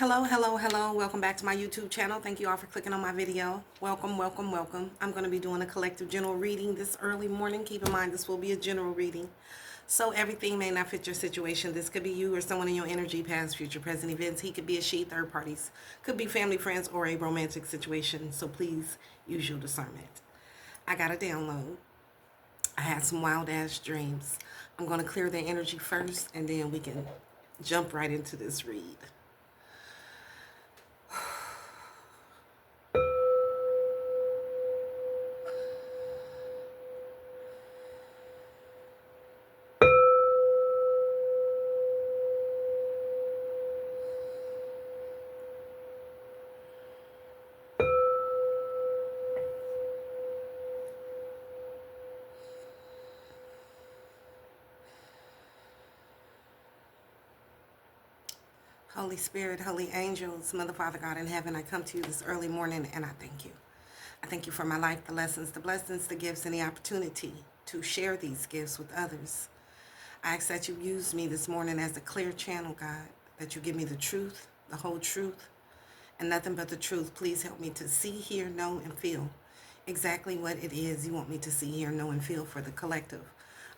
Hello, hello, hello. Welcome back to my YouTube channel. Thank you all for clicking on my video. Welcome, welcome, welcome. I'm going to be doing a collective general reading this early morning. Keep in mind, this will be a general reading. So everything may not fit your situation. This could be you or someone in your energy, past, future, present events. He could be a she, third parties. Could be family, friends, or a romantic situation. So please use your discernment. I got a download. I had some wild ass dreams. I'm going to clear the energy first, and then we can jump right into this read. Holy Spirit, holy angels, Mother, Father, God in heaven, I come to you this early morning and I thank you. I thank you for my life, the lessons, the blessings, the gifts, and the opportunity to share these gifts with others. I ask that you use me this morning as a clear channel, God, that you give me the truth, the whole truth, and nothing but the truth. Please help me to see, hear, know, and feel exactly what it is you want me to see, hear, know, and feel for the collective.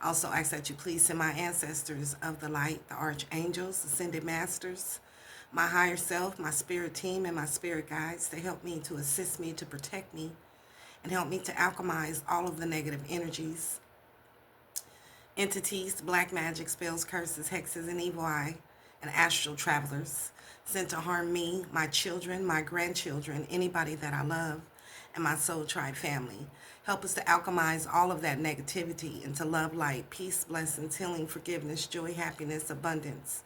I also ask that you please send my ancestors of the light, the archangels, ascended masters, my higher self, my spirit team, and my spirit guides to help me, to assist me, to protect me, and help me to alchemize all of the negative energies, entities, black magic, spells, curses, hexes, and evil eye, and astral travelers sent to harm me, my children, my grandchildren, anybody that I love, and my soul tribe family. Help us to alchemize all of that negativity into love, light, peace, blessings, healing, forgiveness, joy, happiness, abundance,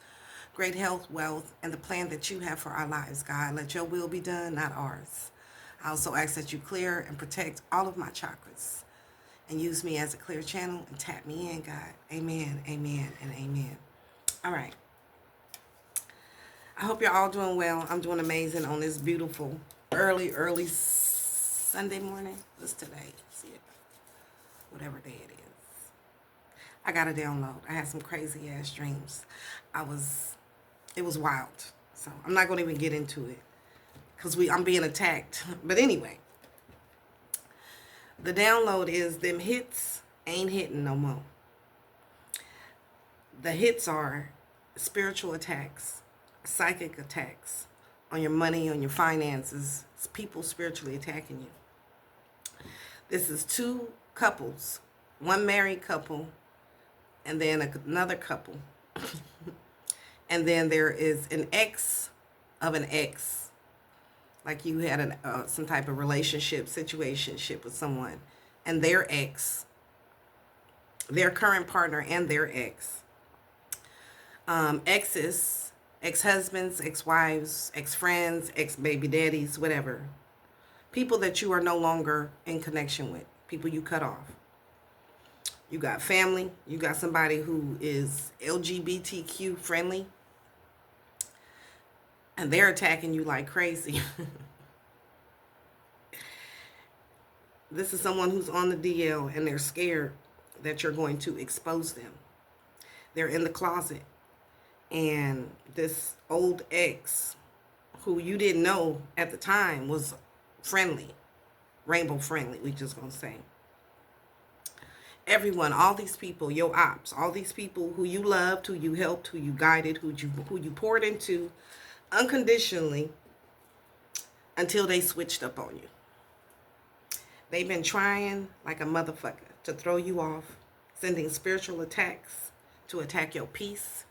great health, wealth, and the plan that you have for our lives, God. Let your will be done, not ours. I also ask that you clear and protect all of my chakras and use me as a clear channel and tap me in, God. Amen, amen, and amen. All right. I hope you're all doing well. I'm doing amazing on this beautiful early Sunday morning. What's today? See it. Whatever day it is. I got a download. I had some crazy ass dreams. It was wild. So I'm not going to even get into it because I'm being attacked. But anyway, the download is them hits ain't hitting no more. The hits are spiritual attacks, psychic attacks on your money, on your finances. It's people spiritually attacking you. This is two couples, one married couple, and then another couple. And then there is an ex of an ex, like you had some type of relationship, situationship with someone, and their ex, their current partner and their ex. Exes, ex-husbands, ex-wives, ex-friends, ex-baby daddies, whatever. People that you are no longer in connection with, people you cut off. You got family, you got somebody who is LGBTQ friendly, and they're attacking you like crazy. This is someone who's on the DL and they're scared that you're going to expose them. They're in the closet. And this old ex, who you didn't know at the time, was friendly, rainbow friendly, we just gonna say. Everyone, all these people, your ops, all these people who you loved, who you helped, who you guided, who you poured into unconditionally until they switched up on you. They've been trying like a motherfucker to throw you off, sending spiritual attacks to attack your peace,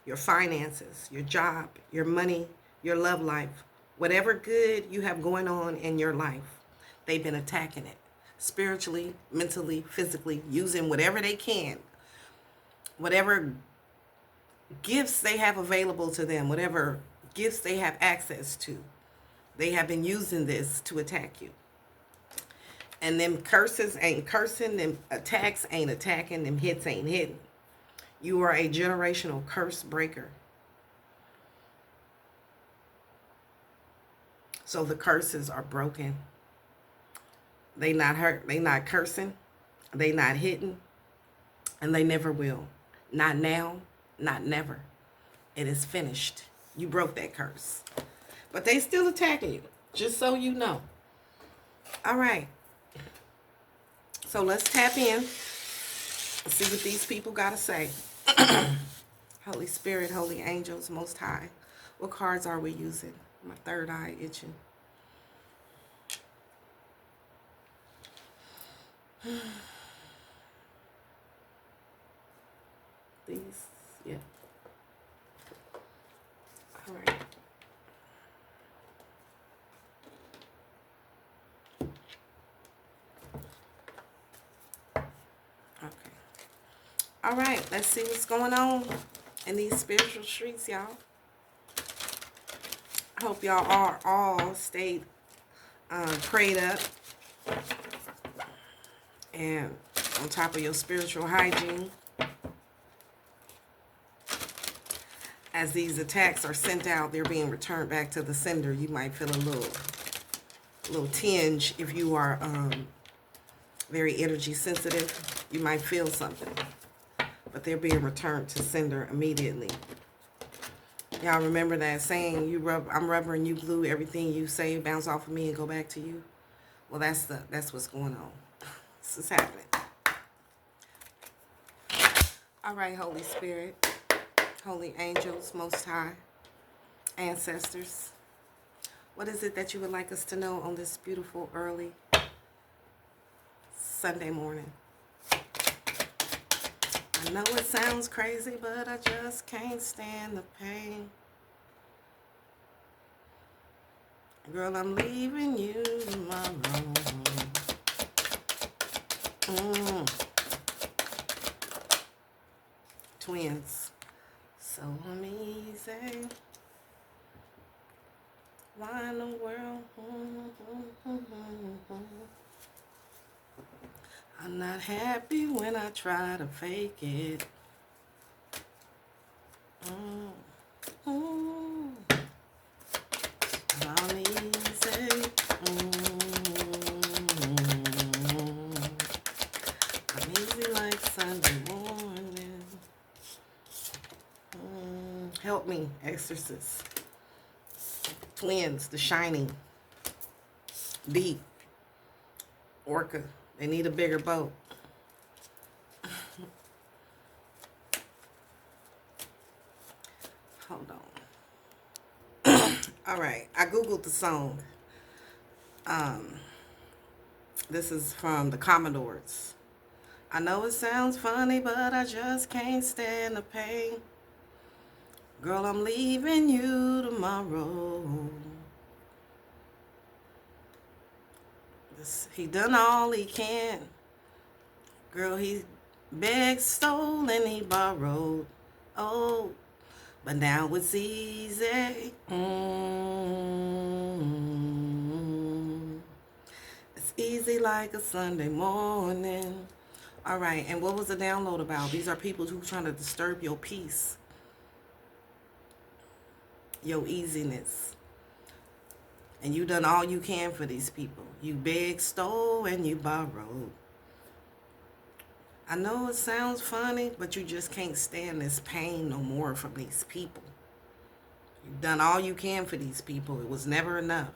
your finances, your job, your money, your love life, whatever good you have going on in your life. They've been attacking it spiritually, mentally, physically, using whatever they can, whatever gifts they have available to them, whatever gifts they have access to. They have been using this to attack you. And them curses ain't cursing, them attacks ain't attacking, them hits ain't hitting. You are a generational curse breaker. So the curses are broken. They not hurt, they not cursing, they not hitting, and they never will. Not now, not never. It is finished. You broke that curse. But they still attacking you, just so you know. All right. So let's tap in and see what these people got to say. Holy Spirit, Holy Angels, Most High. What cards are we using? My third eye itching. These, yeah. All right. Okay. All right, let's see what's going on in these spiritual streets, y'all. I hope y'all are all stayed prayed up and on top of your spiritual hygiene. As these attacks are sent out, they're being returned back to the sender. You might feel a little tinge if you are very energy sensitive. You might feel something, but they're being returned to sender immediately. Y'all remember that saying, I'm rubber and you glue, everything you say bounce off of me and go back to you? Well, that's what's going on. This is happening. All right, Holy Spirit, Holy Angels, Most High, Ancestors. What is it that you would like us to know on this beautiful early Sunday morning? I know it sounds crazy, but I just can't stand the pain. Girl, I'm leaving you tomorrow. Twins. So easy. Why in the world? I'm not happy when I try to fake it. Not easy. I'm easy like Sunday morning. Help me, exorcist. Twins, The Shining. Deep. Orca. They need a bigger boat. Hold on. All right. I Googled the song. This is from the Commodores. I know it sounds funny, but I just can't stand the pain. Girl, I'm leaving you tomorrow. He done all he can. Girl, he begged, stole, and he borrowed. Oh, but now it's easy. It's easy like a Sunday morning. All right, and what was the download about? These are people who are trying to disturb your peace, your easiness. And you done all you can for these people. You begged, stole, and you borrowed. I know it sounds funny, but you just can't stand this pain no more from these people. You've done all you can for these people. It was never enough.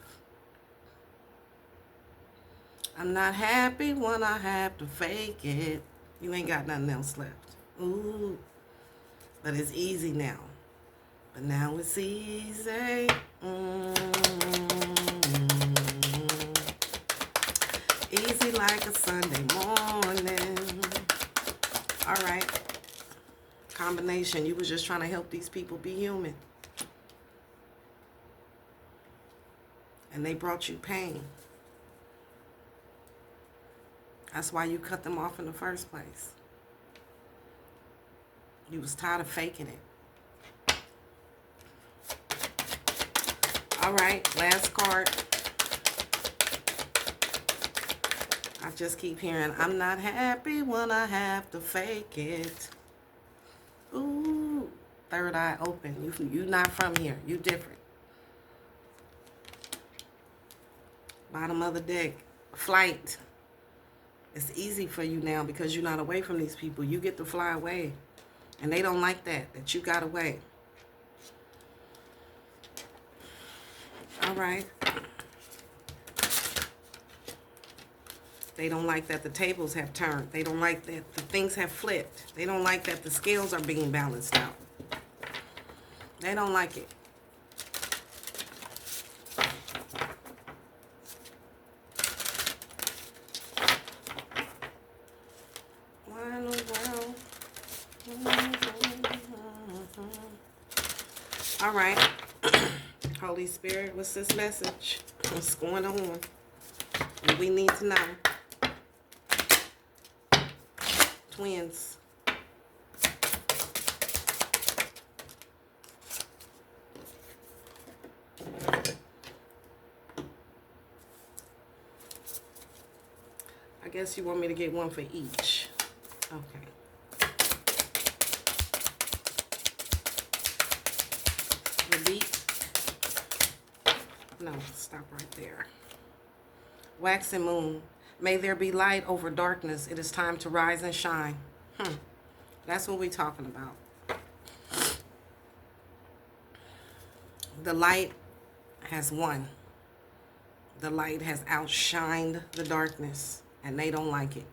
I'm not happy when I have to fake it. You ain't got nothing else left. Ooh. But it's easy now. But now it's easy. Easy like a Sunday morning. All right. Combination. You was just trying to help these people be human. And they brought you pain. That's why you cut them off in the first place. You was tired of faking it. All right, last card. I just keep hearing, I'm not happy when I have to fake it. Ooh, third eye open. You not from here. You different. Bottom of the deck. Flight. It's easy for you now because you're not away from these people. You get to fly away. And they don't like that you got away. All right. They don't like that the tables have turned. They don't like that the things have flipped. They don't like that the scales are being balanced out. They don't like it. All right. Holy Spirit, what's this message? What's going on? What we need to know. Twins. I guess you want me to get one for each. Okay. The beat. No, stop right there. Wax and moon. May there be light over darkness. It is time to rise and shine. That's what we're talking about. The light has won. The light has outshined the darkness, and they don't like it.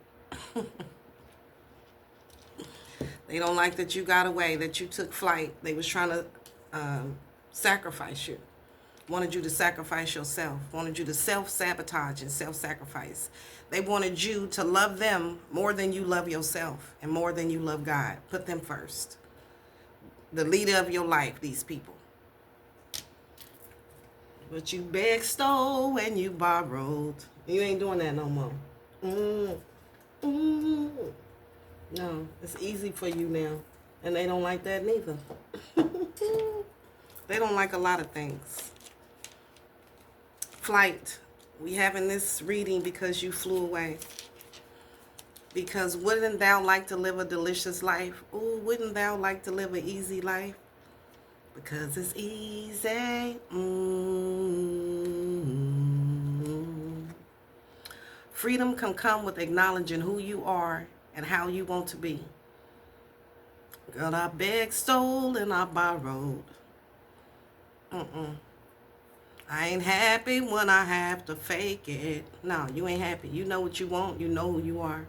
They don't like that you got away, that you took flight. They was trying to sacrifice you. Wanted you to sacrifice yourself. Wanted you to self-sabotage and self-sacrifice. They wanted you to love them more than you love yourself and more than you love God. Put them first. The leader of your life, these people. But you begged, stole, and you borrowed. You ain't doing that no more. No, it's easy for you now. And they don't like that neither. They don't like a lot of things. Flight. We having this reading because you flew away. Because wouldn't thou like to live a delicious life? Ooh, wouldn't thou like to live an easy life? Because it's easy. Freedom can come with acknowledging who you are and how you want to be. Girl, I begged, stole, and I borrowed. I ain't happy when I have to fake it. No, you ain't happy. You know what you want. You know who you are.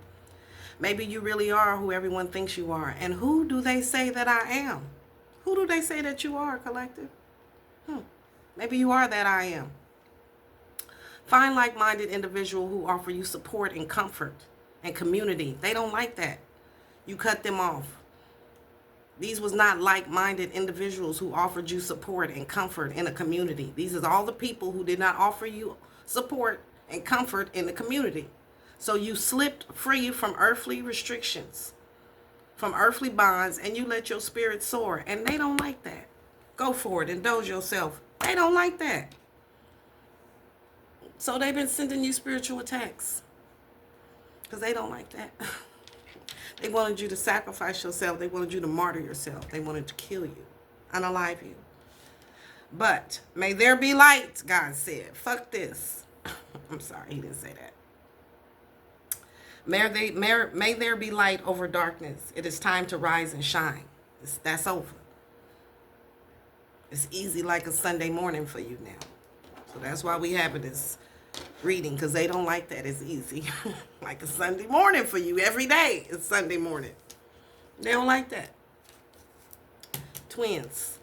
Maybe you really are who everyone thinks you are. And who do they say that I am? Who do they say that you are, collective? Maybe you are that I am. Find like-minded individuals who offer you support and comfort and community. They don't like that. You cut them off. These was not like-minded individuals who offered you support and comfort in a community. These are all the people who did not offer you support and comfort in the community. So you slipped free from earthly restrictions, from earthly bonds, and you let your spirit soar. And they don't like that. Go for it. Indulge yourself. They don't like that. So they've been sending you spiritual attacks because they don't like that. They wanted you to sacrifice yourself. They wanted you to martyr yourself. They wanted to kill you, unalive you. But may there be light, God said. Fuck this. I'm sorry, he didn't say that. May there be light over darkness. It is time to rise and shine. That's over. It's easy like a Sunday morning for you now. So that's why we have this reading, because they don't like that. It's easy. Like a Sunday morning for you. Every day it's Sunday morning. They don't like that. Twins.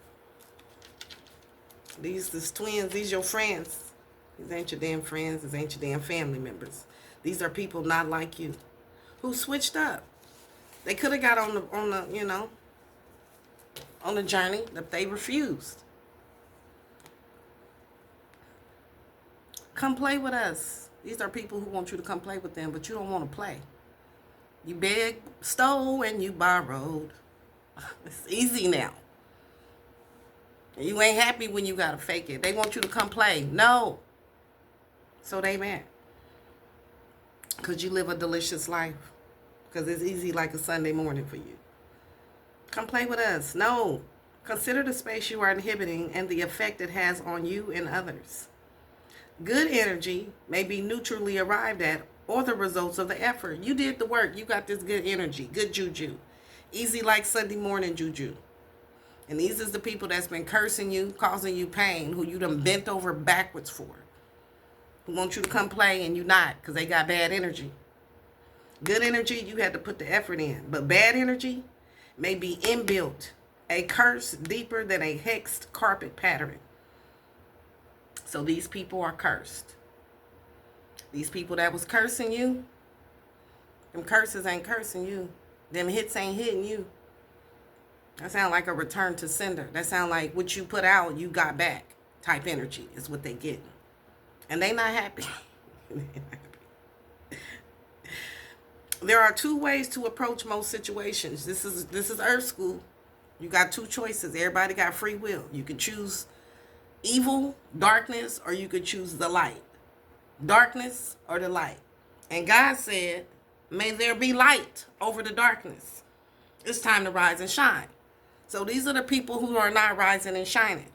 These twins, these your friends. These ain't your damn friends. These ain't your damn family members. These are people not like you who switched up. They could have got on the journey, but they refused. Come play with us. These are people who want you to come play with them, but you don't want to play. You begged, stole, and you borrowed. It's easy now. You ain't happy when you got to fake it. They want you to come play. No. So they mad. Because you live a delicious life. Because it's easy like a Sunday morning for you. Come play with us. No. Consider the space you are inhibiting and the effect it has on you and others. Good energy may be neutrally arrived at or the results of the effort. You did the work. You got this good energy, good juju. Easy like Sunday morning juju. And these is the people that's been cursing you, causing you pain, who you done bent over backwards for. Who want you to come play and you not, because they got bad energy. Good energy, you had to put the effort in. But bad energy may be inbuilt. A curse deeper than a hexed carpet pattern. So these people are cursed. These people that was cursing you, them curses ain't cursing you. Them hits ain't hitting you. That sound like a return to sender. That sound like what you put out, you got back type energy is what they getting. And they not happy. There are two ways to approach most situations. This is Earth School. You got two choices. Everybody got free will. You can choose evil, darkness, or you could choose the light. Darkness or the light. And God said, may there be light over the darkness. It's time to rise and shine. So these are the people who are not rising and shining.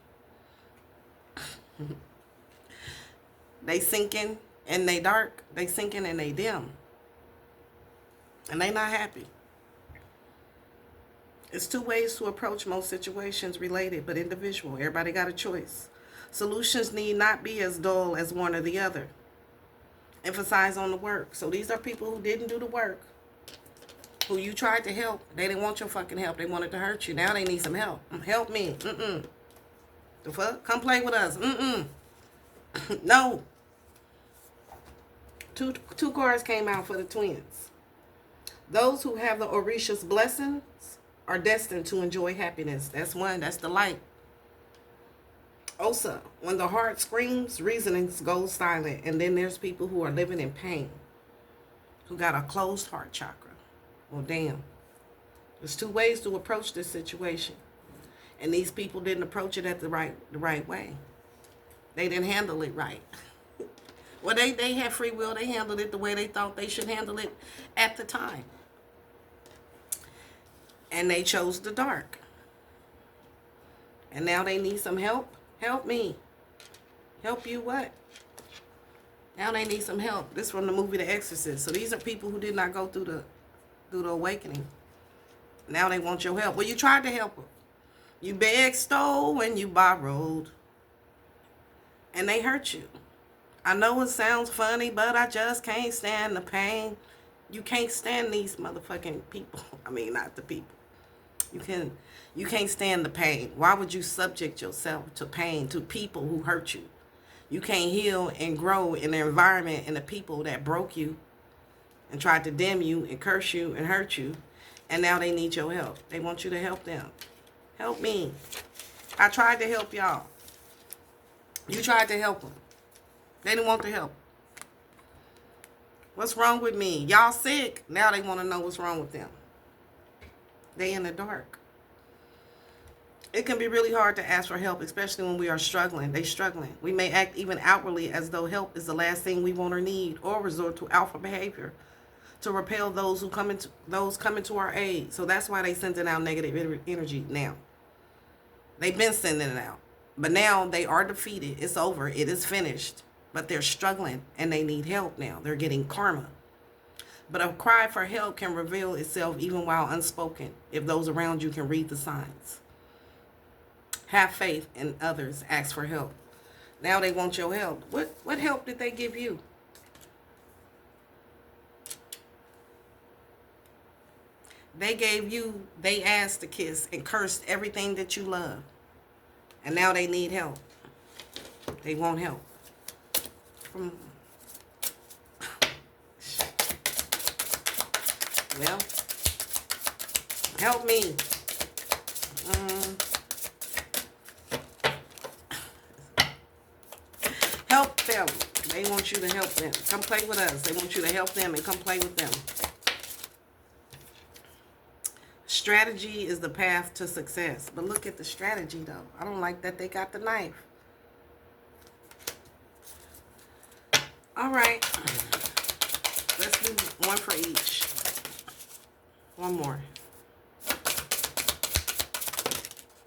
They sinking and they dark. They sinking and they dim. And they not happy. It's two ways to approach most situations related but individual. Everybody got a choice. Solutions need not be as dull as one or the other. Emphasize on the work. So these are people who didn't do the work. Who you tried to help. They didn't want your fucking help. They wanted to hurt you. Now they need some help. Help me. The fuck? Come play with us. No. Two cards came out for the twins. Those who have the Orisha's blessings are destined to enjoy happiness. That's one. That's the light. Osa, when the heart screams, reasoning goes silent. And then there's people who are living in pain. Who got a closed heart chakra. Well, damn. There's two ways to approach this situation. And these people didn't approach it at the right way. They didn't handle it right. Well, they had free will. They handled it the way they thought they should handle it at the time. And they chose the dark. And now they need some help. Help me. Help you what? Now they need some help. This from the movie The Exorcist. So these are people who did not go through the awakening. Now they want your help. Well, you tried to help them. You begged, stole, and you borrowed. And they hurt you. I know it sounds funny, but I just can't stand the pain. You can't stand these motherfucking people. I mean, not the people. You can't stand the pain. Why would you subject yourself to pain, to people who hurt you? You can't heal and grow in the environment and the people that broke you and tried to damn you and curse you and hurt you. And now they need your help. They want you to help them. Help me. I tried to help y'all. You tried to help them. They didn't want the help. What's wrong with me? Y'all sick. Now they want to know what's wrong with them. They in the dark. It can be really hard to ask for help, especially when we are struggling. They struggling. We may act even outwardly as though help is the last thing we want or need, or resort to alpha behavior to repel those who come into our aid. So that's why they sending out negative energy now. They've been sending it out. But now they are defeated. It's over. It is finished. But they're struggling and they need help now. They're getting karma. But a cry for help can reveal itself even while unspoken if those around you can read the signs. Have faith in others. Ask for help. Now they want your help. What help did they give you? They asked to kiss and cursed everything that you love. And now they need help. They want help. Well, help me. Help them. They want you to help them. Come play with us. They want you to help them and come play with them. Strategy is the path to success. But look at the strategy, though. I don't like that they got the knife. All right. Let's do one for each. One more.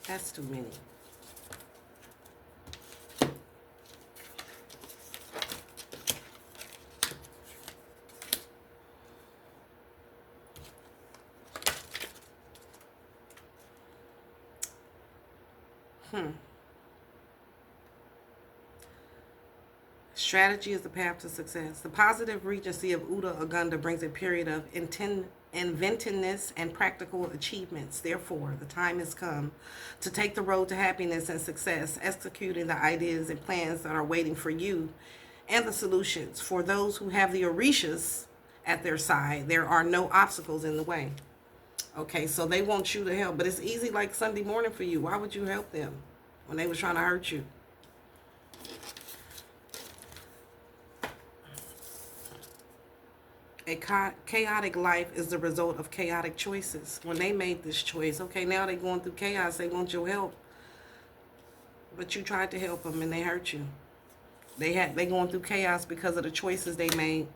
That's too many. Strategy is the path to success. The positive regency of Uda Agunda brings a period of inventiveness and practical achievements. Therefore, the time has come to take the road to happiness and success, executing the ideas and plans that are waiting for you and the solutions. For those who have the Orishas at their side, there are no obstacles in the way. Okay, so they want you to help, but it's easy like Sunday morning for you. Why would you help them when they was trying to hurt you? A chaotic life is the result of chaotic choices. When they made this choice, okay, now they're going through chaos. They want your help, but you tried to help them and they hurt you. They going through chaos because of the choices they made.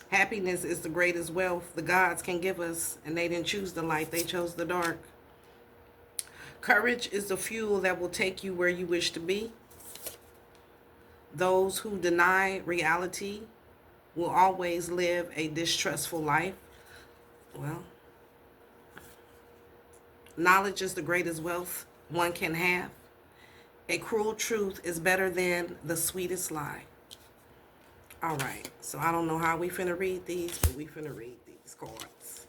Happiness is the greatest wealth the gods can give us, and they didn't choose the light. They chose the dark. Courage is the fuel that will take you where you wish to be. Those who deny reality will always live a distrustful life. Well, knowledge is the greatest wealth one can have. A cruel truth is better than the sweetest lie. All right, so I don't know how we finna read these, but we finna read these cards.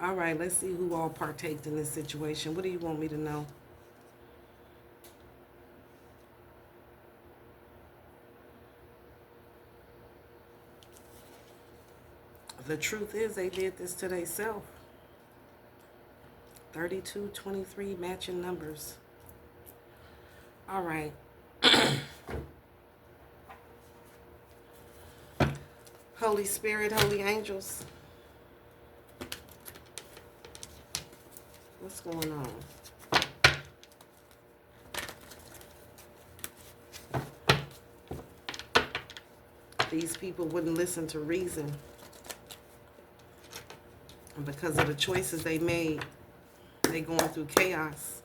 All right, let's see who all partaked in this situation. What do you want me to know? The truth is they did this to themselves. 32, 23 matching numbers. All right. Holy Spirit, holy angels. What's going on? These people wouldn't listen to reason. And because of the choices they made, they going through chaos.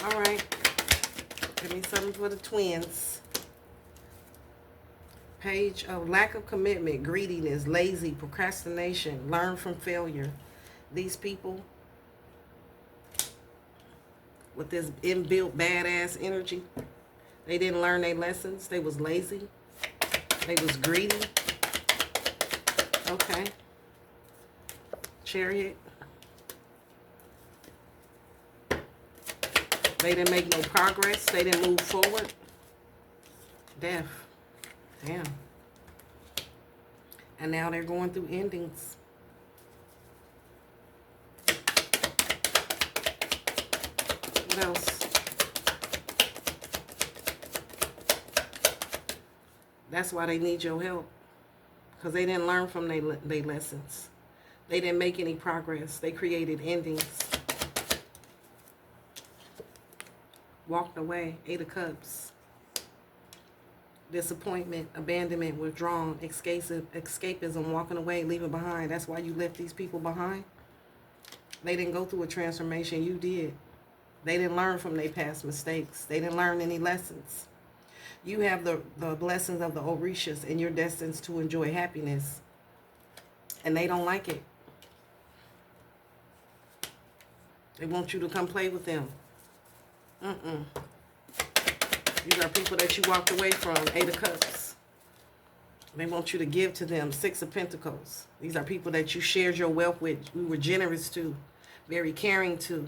All right. Give me something for the twins. Page of lack of commitment, greediness, lazy, procrastination, learn from failure. These people with this inbuilt badass energy, they didn't learn their lessons. They was lazy. They was greedy. Okay. Chariot. They didn't make no progress. They didn't move forward. Death. Damn. And now they're going through endings. What else? That's why they need your help. Because they didn't learn from their lessons. They didn't make any progress. They created endings. Walked away. 8 of Cups. Disappointment, abandonment, withdrawn, escapism, walking away, leaving behind. That's why you left these people behind. They didn't go through a transformation. You did. They didn't learn from their past mistakes. They didn't learn any lessons. You have the blessings of the Orishas, and you're destined to enjoy happiness. And they don't like it. They want you to come play with them. These are people that you walked away from. 8 of Cups. They want you to give to them. 6 of Pentacles. These are people that you shared your wealth with. You were generous to. Very caring to.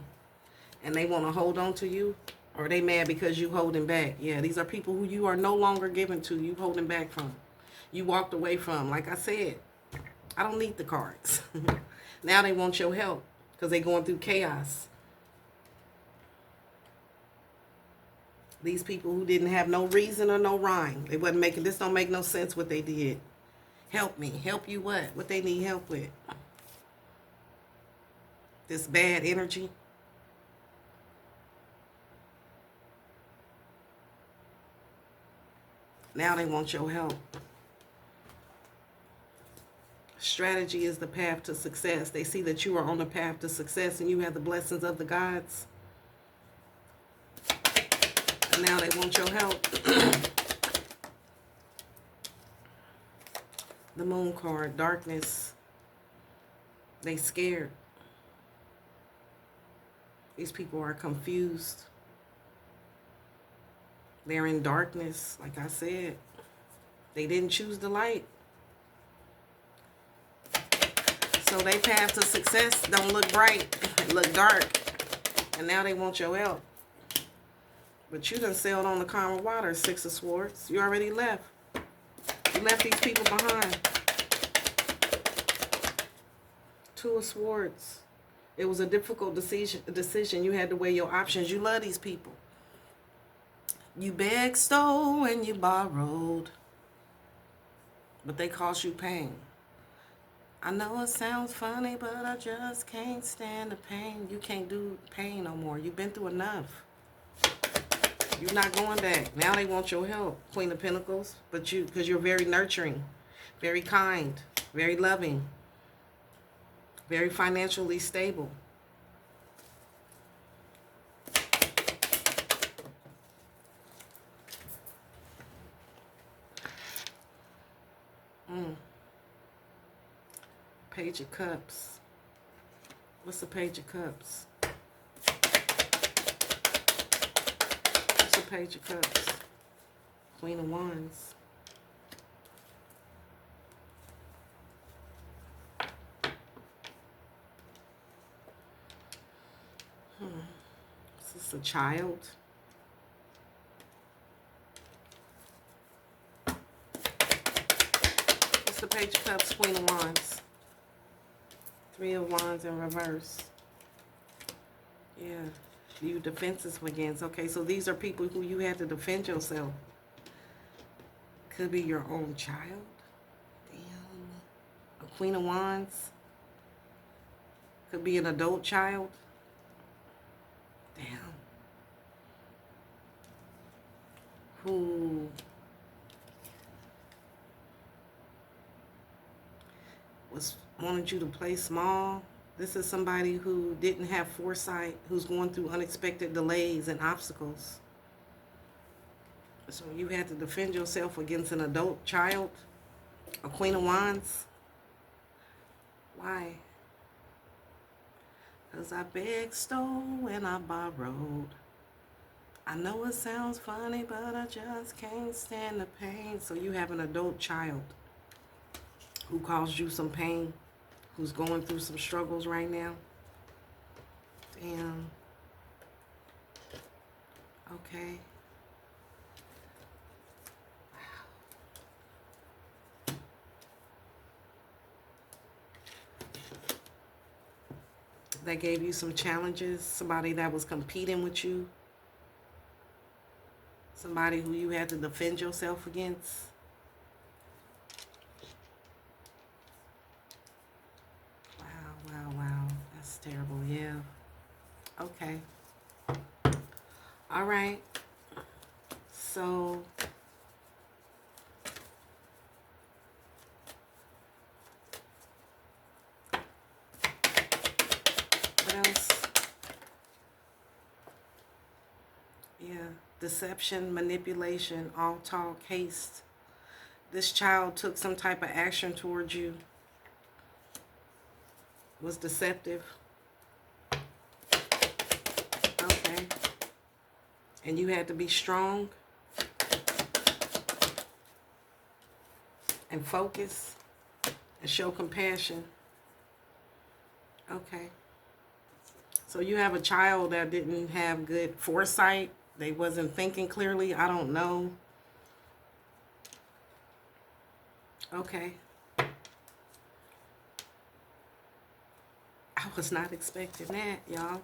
And they want to hold on to you. Or they mad because you holding back. Yeah, these are people who you are no longer giving to. You holding back from. You walked away from. Like I said, I don't need the cards. Now they want your help. Because they're going through chaos. These people who didn't have no reason or no rhyme. They wasn't making, this don't make no sense what they did. Help me. Help you what? What they need help with? This bad energy. Now they want your help. Strategy is the path to success. They see that you are on the path to success and you have the blessings of the gods. And now they want your help. The Moon card, darkness. They scared. These people are confused. They're in darkness, like I said. They didn't choose the light. So their path to success don't look bright. It look dark. And now they want your help. But you done sailed on the calmer water, Six of Swords. You already left. You left these people behind. Two of Swords. It was a difficult decision. You had to weigh your options. You love these people. You begged, stole, and you borrowed. But they caused you pain. I know it sounds funny, but I just can't stand the pain. You can't do pain no more. You've been through enough. You're not going back. Now they want your help, Queen of Pentacles. But because you're very nurturing, very kind, very loving, very financially stable. Page of Cups. What's the Page of Cups? What's the Page of Cups? Queen of Wands. Is this a child? What's the Page of Cups? Queen of Wands. Three of Wands in reverse. Yeah. You defensive against. Okay, so these are people who you had to defend yourself. Could be your own child. Damn. A Queen of Wands. Could be an adult child. Damn. Who wanted you to play small. This is somebody who didn't have foresight, who's going through unexpected delays and obstacles. So you had to defend yourself against an adult child, a Queen of Wands. Why? Because I begged, stole, and I borrowed. I know it sounds funny, but I just can't stand the pain. So you have an adult child who caused you some pain, who's going through some struggles right now. Damn. Okay. Wow. That gave you some challenges, somebody that was competing with you, somebody who you had to defend yourself against. Wow. That's terrible, yeah. Okay. All right. So what else? Yeah. Deception, manipulation, all talk, haste. This child took some type of action towards you. Was deceptive. Okay. And you had to be strong and focus and show compassion. Okay. So you have a child that didn't have good foresight. They wasn't thinking clearly. I don't know. Okay. I was not expecting that, y'all.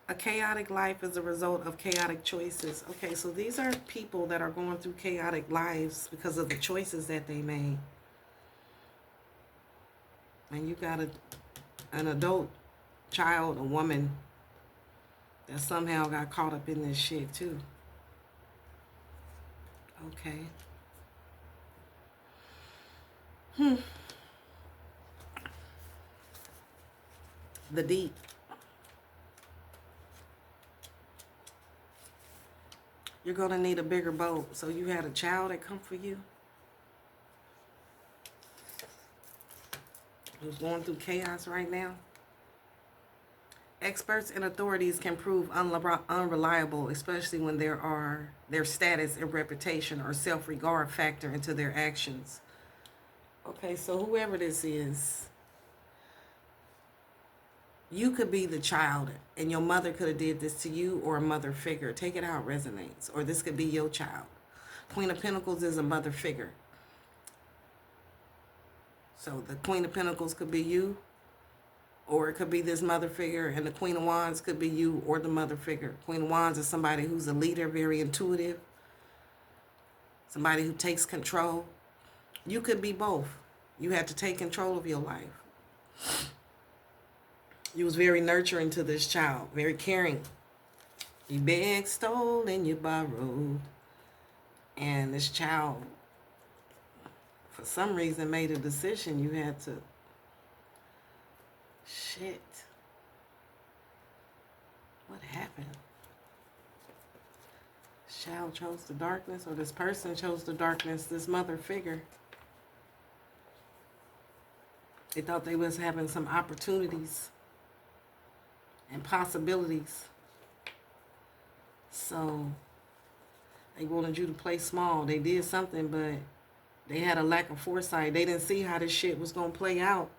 A chaotic life is a result of chaotic choices. Okay, so these are people that are going through chaotic lives because of the choices that they made. And you got an adult child, a woman, that somehow got caught up in this shit too. Okay. The deep. You're going to need a bigger boat. So you had a child that come for you. who's going through chaos right now. Experts and authorities can prove unreliable, especially when their status and reputation or self-regard factor into their actions. Okay, so whoever this is, you could be the child and your mother could have did this to you, or a mother figure. Take it how it resonates. Or this could be your child. Queen of Pentacles is a mother figure. So the Queen of Pentacles could be you, or it could be this mother figure, and the Queen of Wands could be you or the mother figure. Queen of Wands is somebody who's a leader, very intuitive, somebody who takes control. You could be both. You had to take control of your life. You was very nurturing to this child, very caring. You begged, stole, and you borrowed. And this child, for some reason, made a decision. You had to... Shit. What happened? This child chose the darkness, or this person chose the darkness, this mother figure. They thought they was having some opportunities and possibilities. So they wanted you to play small. They did something, but they had a lack of foresight. They didn't see how this shit was going to play out.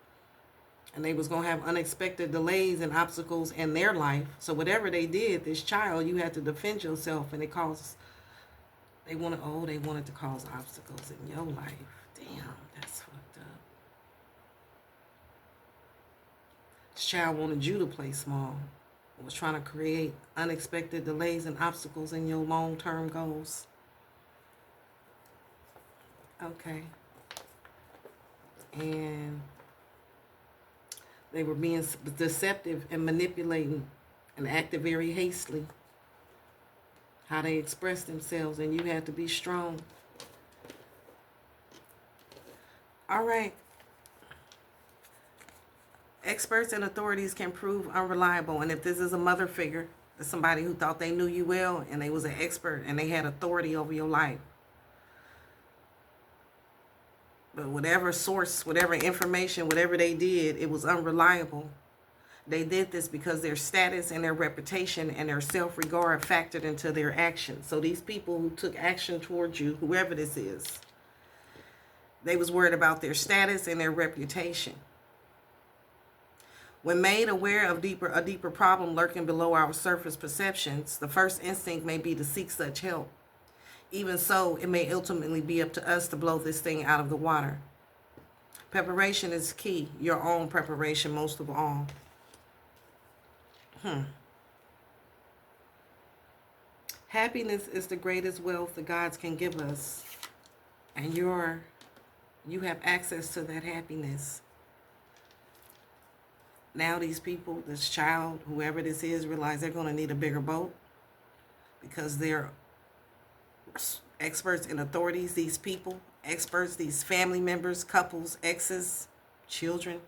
And they was going to have unexpected delays and obstacles in their life. So whatever they did, this child, you had to defend yourself. And they wanted to cause obstacles in your life. Damn, that's fucked up. This child wanted you to play small. It was trying to create unexpected delays and obstacles in your long-term goals. Okay. And they were being deceptive and manipulating and acted very hastily. How they expressed themselves, and you had to be strong. All right. Experts and authorities can prove unreliable. And if this is a mother figure, it's somebody who thought they knew you well and they was an expert and they had authority over your life. But whatever source, whatever information, whatever they did, it was unreliable. They did this because their status and their reputation and their self-regard factored into their actions. So these people who took action towards you, whoever this is, they was worried about their status and their reputation. When made aware of a deeper problem lurking below our surface perceptions, the first instinct may be to seek such help. Even so, it may ultimately be up to us to blow this thing out of the water. Preparation is key. Your own preparation, most of all. Happiness is the greatest wealth the gods can give us. And you have access to that happiness. Now these people, this child, whoever this is, realize they're going to need a bigger boat. Because they're experts and authorities, these people, experts, these family members, couples, exes, children.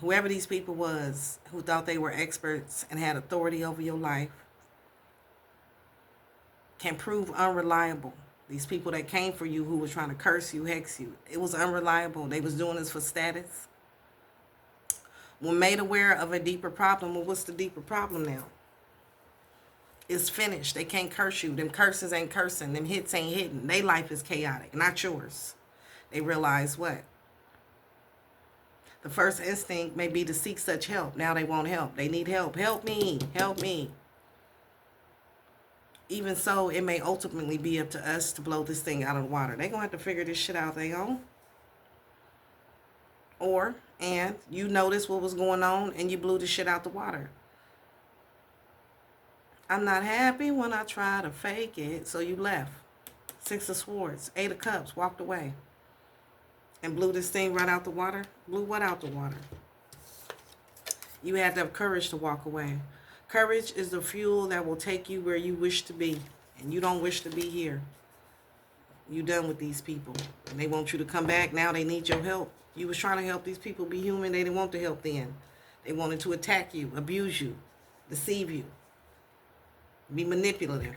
Whoever these people was who thought they were experts and had authority over your life can prove unreliable. These people that came for you who were trying to curse you, hex you, it was unreliable. They was doing this for status. When made aware of a deeper problem, well, what's the deeper problem now? It's finished. They can't curse you. Them curses ain't cursing. Them hits ain't hitting. Their life is chaotic, not yours. They realize what? The first instinct may be to seek such help. Now they want help. They need help. Help me. Help me. Even so, it may ultimately be up to us to blow this thing out of the water. They're going to have to figure this shit out they own. And you noticed what was going on and you blew the shit out the water. I'm not happy when I try to fake it. So you left. 6 of Swords, 8 of Cups, walked away. And blew this thing right out the water. Blew what out the water? You had to have courage to walk away. Courage is the fuel that will take you where you wish to be. And you don't wish to be here. You done with these people. And they want you to come back. Now they need your help. You was trying to help these people be human. They didn't want the help then. They wanted to attack you, abuse you, deceive you, be manipulative.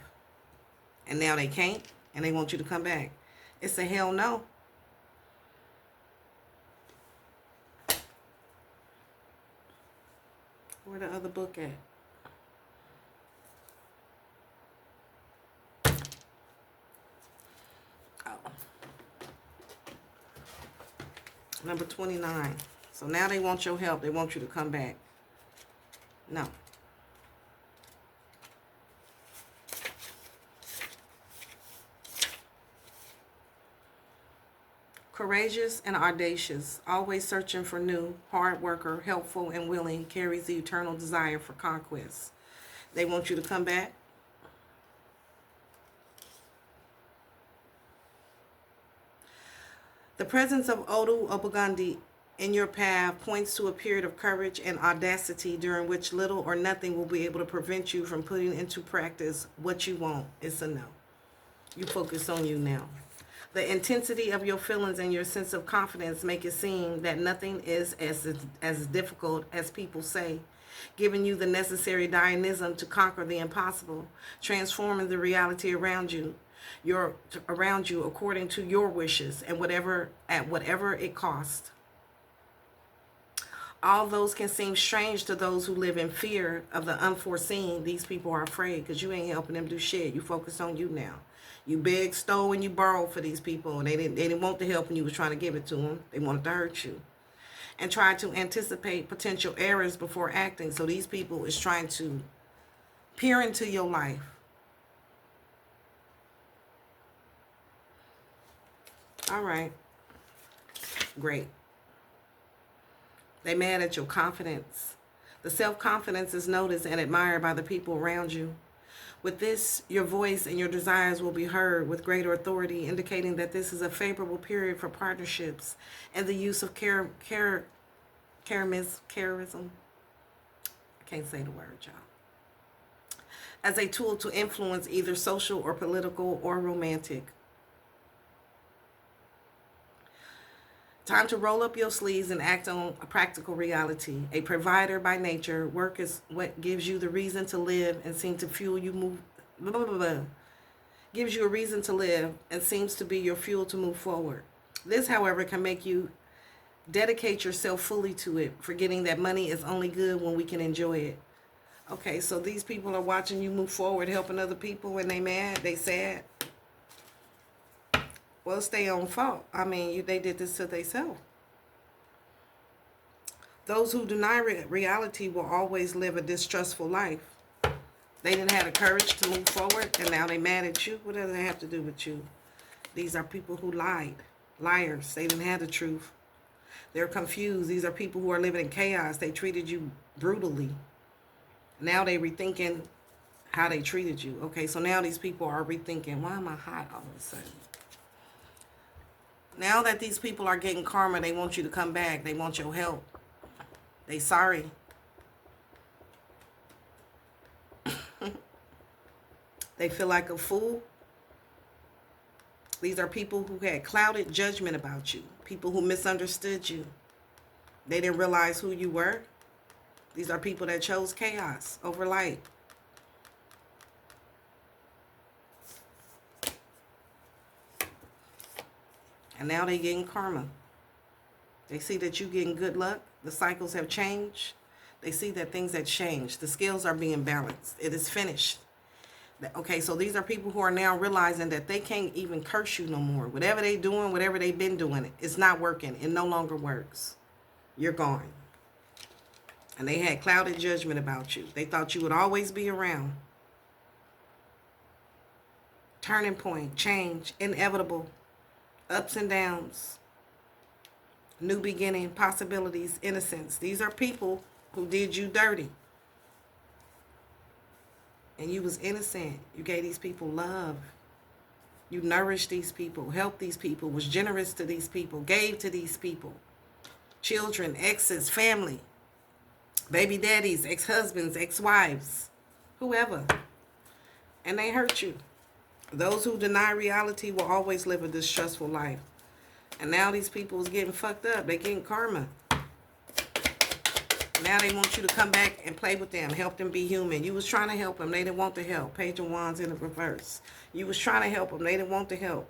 And now they can't. And they want you to come back. It's a hell no. Where the other book at? Oh. Number 29. So now they want your help. They want you to come back. No. Courageous and audacious, always searching for new, hard worker, helpful and willing, carries the eternal desire for conquest. They want you to come back. The presence of Odu Obagandi in your path points to a period of courage and audacity during which little or nothing will be able to prevent you from putting into practice what you want. It's a no. You focus on you now. The intensity of your feelings and your sense of confidence make it seem that nothing is as difficult as people say, giving you the necessary dynamism to conquer the impossible, transforming the reality around you according to your wishes and whatever it costs. All those can seem strange to those who live in fear of the unforeseen. These people are afraid because you ain't helping them do shit. You focus on you now. You begged, stole, and you borrowed for these people, and they didn't want the help, and you was trying to give it to them. They wanted to hurt you, and try to anticipate potential errors before acting. So these people is trying to peer into your life. All right, great. They mad at your confidence. The self-confidence is noticed and admired by the people around you. With this, your voice and your desires will be heard with greater authority, indicating that this is a favorable period for partnerships and the use of charism. I can't say the word, y'all. As a tool to influence either social or political or romantic. Time to roll up your sleeves and act on a practical reality. A provider by nature, work is what gives you the reason to live and seems to fuel you move. Gives you a reason to live and seems to be your fuel to move forward. This, however, can make you dedicate yourself fully to it, forgetting that money is only good when we can enjoy it. Okay, so these people are watching you move forward, helping other people when they mad, they sad. Well, it's their own fault. I mean, they did this to themselves. Those who deny reality will always live a distrustful life. They didn't have the courage to move forward, and now they mad at you. What does that have to do with you? These are people who lied. Liars. They didn't have the truth. They're confused. These are people who are living in chaos. They treated you brutally. Now they rethinking how they treated you. Okay, so now these people are rethinking, why am I hot all of a sudden? Now that these people are getting karma, they want you to come back. They want your help. They sorry. They feel like a fool. These are people who had clouded judgment about you. People who misunderstood you. They didn't realize who you were. These are people that chose chaos over light. And now they getting karma. They see that you getting good luck. The cycles have changed. They see that things have changed. The scales are being balanced. It is finished. Okay, so these are people who are now realizing that they can't even curse you no more. Whatever they doing, whatever they've been doing, it's not working. It no longer works. You're gone. And they had clouded judgment about you. They thought you would always be around. Turning point, change, inevitable. Ups and downs, new beginning, possibilities, innocence. These are people who did you dirty. And you was innocent. You gave these people love. You nourished these people, helped these people, was generous to these people, gave to these people. Children, exes, family, baby daddies, ex-husbands, ex-wives, whoever. And they hurt you. Those who deny reality will always live a distrustful life. And now these people is getting fucked up. They're getting karma. Now they want you to come back and play with them. Help them be human. You was trying to help them. They didn't want the help. Page of Wands in the reverse. You was trying to help them. They didn't want the help.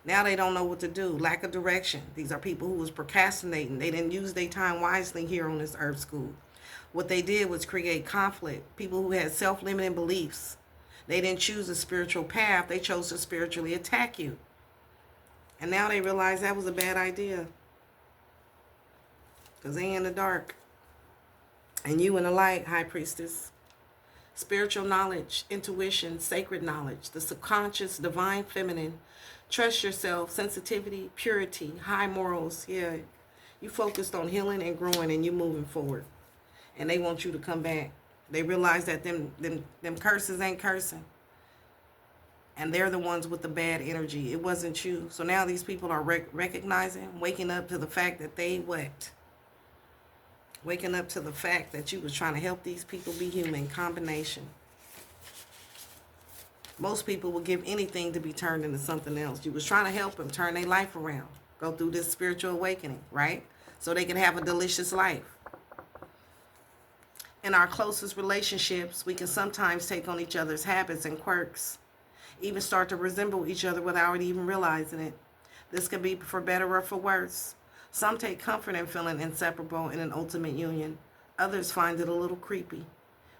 Now they don't know what to do. Lack of direction. These are people who was procrastinating. They didn't use their time wisely here on this earth school. What they did was create conflict. People who had self-limiting beliefs. They didn't choose a spiritual path. They chose to spiritually attack you. And now they realize that was a bad idea. Because they in the dark. And you in the light, High Priestess. Spiritual knowledge, intuition, sacred knowledge, the subconscious, divine feminine. Trust yourself, sensitivity, purity, high morals. Yeah, you focused on healing and growing and you moving forward. And they want you to come back. They realize that them curses ain't cursing. And they're the ones with the bad energy. It wasn't you. So now these people are recognizing, waking up to the fact that they what? Waking up to the fact that you was trying to help these people be human. Combination. Most people would give anything to be turned into something else. You was trying to help them turn their life around. Go through this spiritual awakening, right? So they can have a delicious life. In our closest relationships, we can sometimes take on each other's habits and quirks. Even start to resemble each other without even realizing it. This can be for better or for worse. Some take comfort in feeling inseparable in an ultimate union. Others find it a little creepy.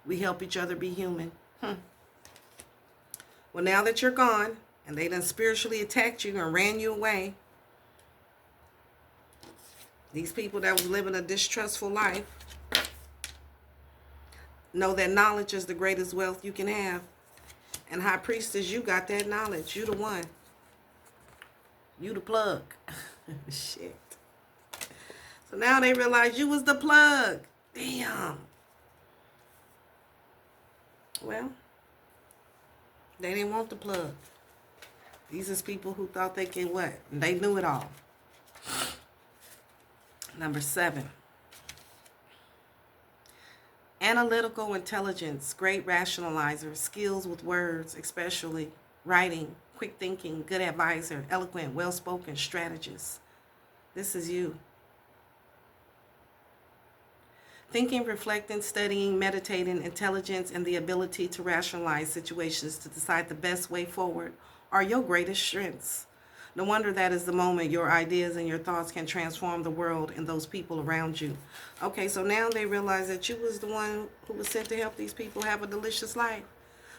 We help each other be human. Well, now that you're gone, and they done spiritually attacked you and ran you away, these people that was living a distrustful life know that knowledge is the greatest wealth you can have. And High Priestess, you got that knowledge. You the one. You the plug. Shit. So now they realize you was the plug. Damn. Well, they didn't want the plug. These is people who thought they could what? They knew it all. Number 7. Analytical intelligence, great rationalizer, skills with words, especially writing, quick thinking, good advisor, eloquent, well-spoken, strategist. This is you. Thinking, reflecting, studying, meditating, intelligence, and the ability to rationalize situations to decide the best way forward are your greatest strengths. No wonder that is the moment your ideas and your thoughts can transform the world and those people around you. Okay, so now they realize that you was the one who was sent to help these people have a delicious life.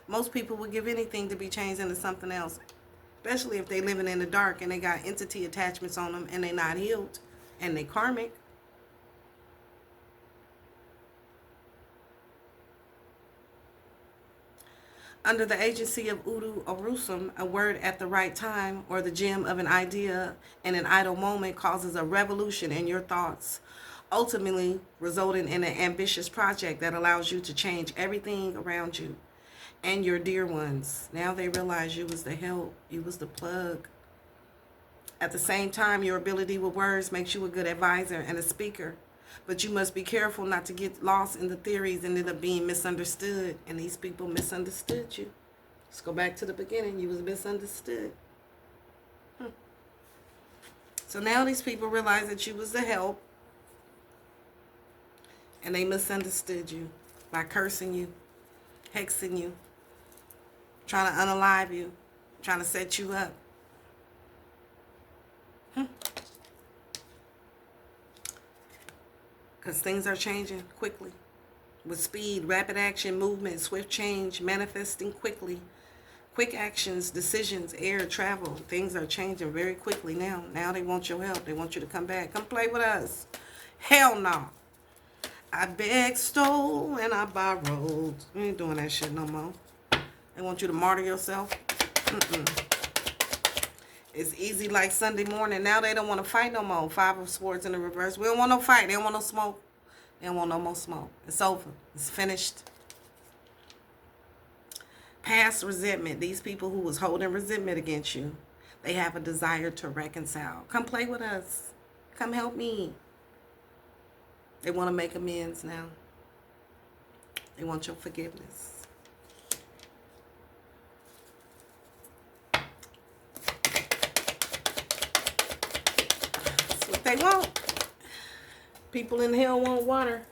Most people would give anything to be changed into something else, especially if they living in the dark and they got entity attachments on them and they not healed and they karmic. Under the agency of Udu Orusum, a word at the right time or the gem of an idea in an idle moment causes a revolution in your thoughts, ultimately resulting in an ambitious project that allows you to change everything around you and your dear ones. Now they realize you was the help, you was the plug. At the same time, your ability with words makes you a good advisor and a speaker. But you must be careful not to get lost in the theories and end up being misunderstood. And these people misunderstood you. Let's go back to the beginning. You was misunderstood. So now these people realize that you was the help. And they misunderstood you by cursing you, hexing you, trying to unalive you, trying to set you up. Because things are changing quickly. With speed, rapid action, movement, swift change, manifesting quickly. Quick actions, decisions, air, travel. Things are changing very quickly now. Now they want your help. They want you to come back. Come play with us. Hell no. I begged, stole, and I borrowed. You ain't doing that shit no more. They want you to martyr yourself. It's easy like Sunday morning. Now they don't want to fight no more. 5 of Swords in the reverse. We don't want no fight. They don't want no smoke. They don't want no more smoke. It's over. It's finished. Past resentment. These people who was holding resentment against you, they have a desire to reconcile. Come play with us. Come help me. They want to make amends now. They want your forgiveness. They won't. People in hell want water.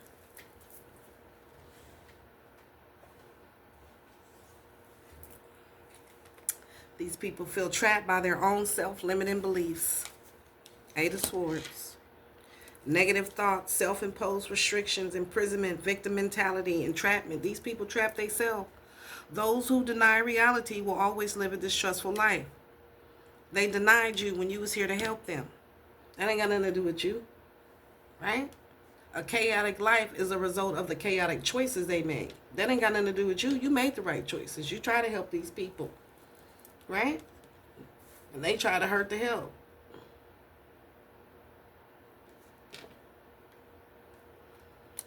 These people feel trapped by their own self-limiting beliefs. 8 of Swords. Negative thoughts, self-imposed restrictions, imprisonment, victim mentality, entrapment. These people trap themselves. Those who deny reality will always live a distrustful life. They denied you when you was here to help them. That ain't got nothing to do with you, right? A chaotic life is a result of the chaotic choices they made. That ain't got nothing to do with you. You made the right choices. You try to help these people, right? And they try to hurt the help.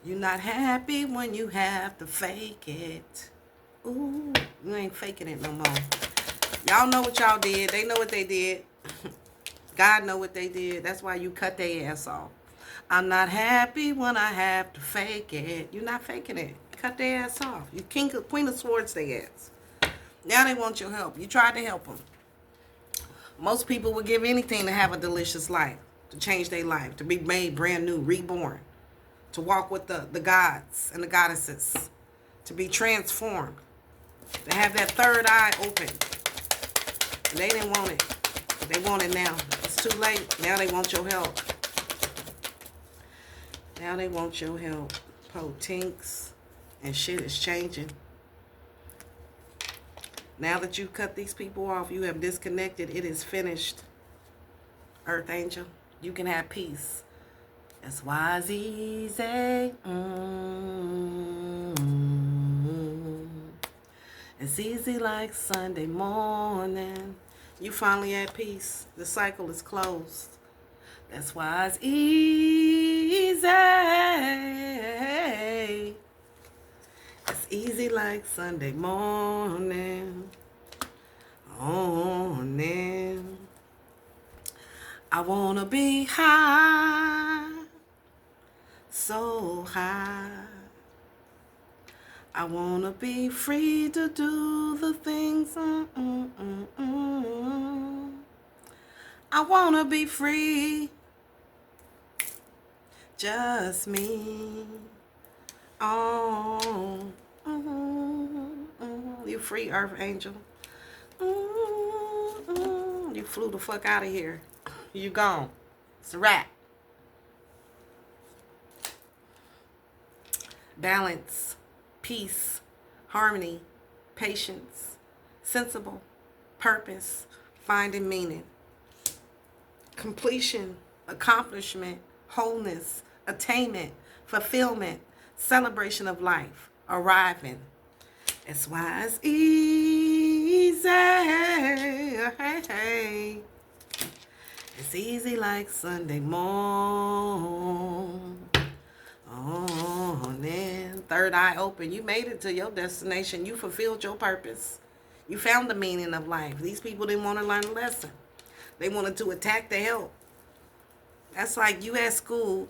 You're not happy when you have to fake it. Ooh, you ain't faking it no more. Y'all know what y'all did. They know what they did. God know what they did. That's why you cut their ass off. I'm not happy when I have to fake it. You're not faking it. Cut their ass off. You Queen of Swords their ass. Now they want your help. You tried to help them. Most people would give anything to have a delicious life, to change their life, to be made brand new, reborn, to walk with the gods and the goddesses, to be transformed, to have that third eye open. And they didn't want it. They want it now. It's too late. Now they want your help. Now they want your help. Po tinks. And shit is changing. Now that you've cut these people off, you have disconnected. It is finished. Earth Angel, you can have peace. That's why it's easy. It's easy like Sunday morning. You finally at peace. The cycle is closed. That's why it's easy. It's easy like Sunday morning. I wanna be high, so high. I wanna be free to do the things. I wanna be free, just me. Oh, you free, Earth Angel. You flew the fuck out of here. You gone. It's a wrap. Balance, peace, harmony, patience, sensible, purpose, finding meaning, completion, accomplishment, wholeness, attainment, fulfillment, celebration of life, arriving. That's why it's easy. It's easy like Sunday morning. Third eye open. You made it to your destination. You fulfilled your purpose. You found the meaning of life. These people didn't want to learn a lesson. They wanted to attack the help. That's like you at school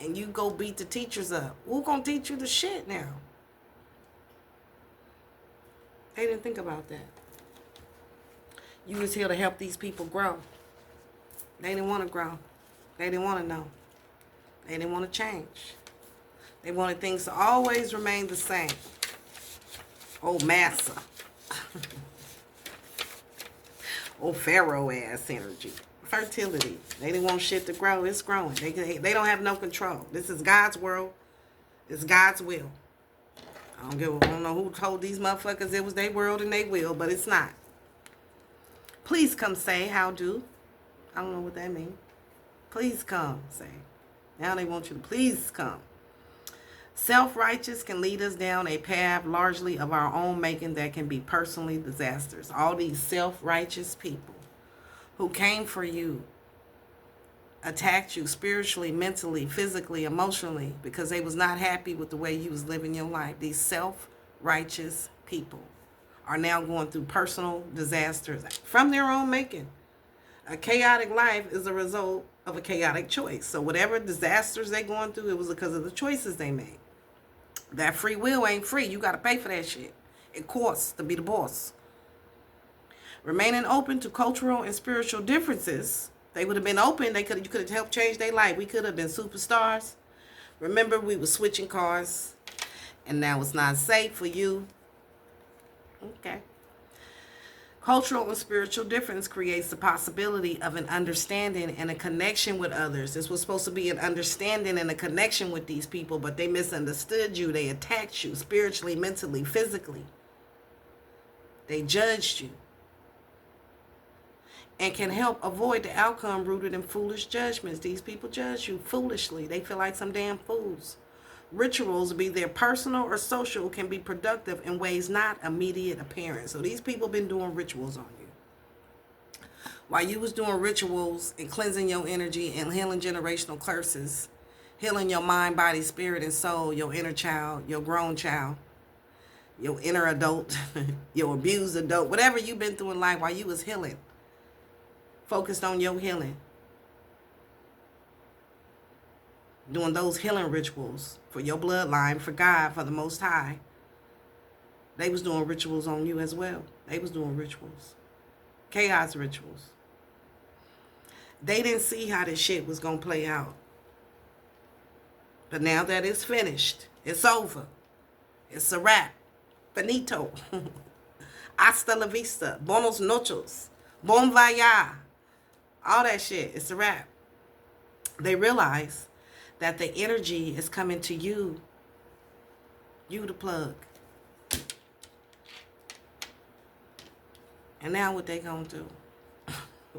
and you go beat the teachers up. Who's going to teach you the shit now? They didn't think about that. You was here to help these people grow. They didn't want to grow. They didn't want to know. They didn't want to change. They wanted things to always remain the same. Oh, massa. Oh, Pharaoh ass energy. Fertility. They didn't want shit to grow. It's growing. They don't have no control. This is God's world. It's God's will. I don't know who told these motherfuckers it was their world and they will, but it's not. Please come say how do. I don't know what that means. Please come say. Now they want you to please come. Self-righteous can lead us down a path largely of our own making that can be personally disastrous. All these self-righteous people who came for you, attacked you spiritually, mentally, physically, emotionally, because they was not happy with the way you was living your life. These self-righteous people are now going through personal disasters from their own making. A chaotic life is a result of a chaotic choice. So whatever disasters they're going through, it was because of the choices they made. That free will ain't free. You got to pay for that shit. It costs to be the boss. Remaining open to cultural and spiritual differences. They would have been open. You could have helped change their life. We could have been superstars. Remember, we were switching cars. And now it's not safe for you. Okay. Cultural and spiritual difference creates the possibility of an understanding and a connection with others. This was supposed to be an understanding and a connection with these people, but they misunderstood you. They attacked you spiritually, mentally, physically. They judged you. And can help avoid the outcome rooted in foolish judgments. These people judge you foolishly. They feel like some damn fools. Rituals, be they personal or social, can be productive in ways not immediate apparent. So these people been doing rituals on you. While you was doing rituals and cleansing your energy and healing generational curses, healing your mind, body, spirit, and soul, your inner child, your grown child, your inner adult, your abused adult, whatever you've been through in life while you was healing, focused on your healing, doing those healing rituals for your bloodline, for God, for the Most High. They was doing rituals on you as well. They was doing rituals. Chaos rituals. They didn't see how this shit was going to play out. But now that it's finished, it's over. It's a wrap. Finito. Hasta la vista. Buenos noches. Bon voyage. All that shit. It's a wrap. They realize that the energy is coming to you. You the plug. And now what they gonna do?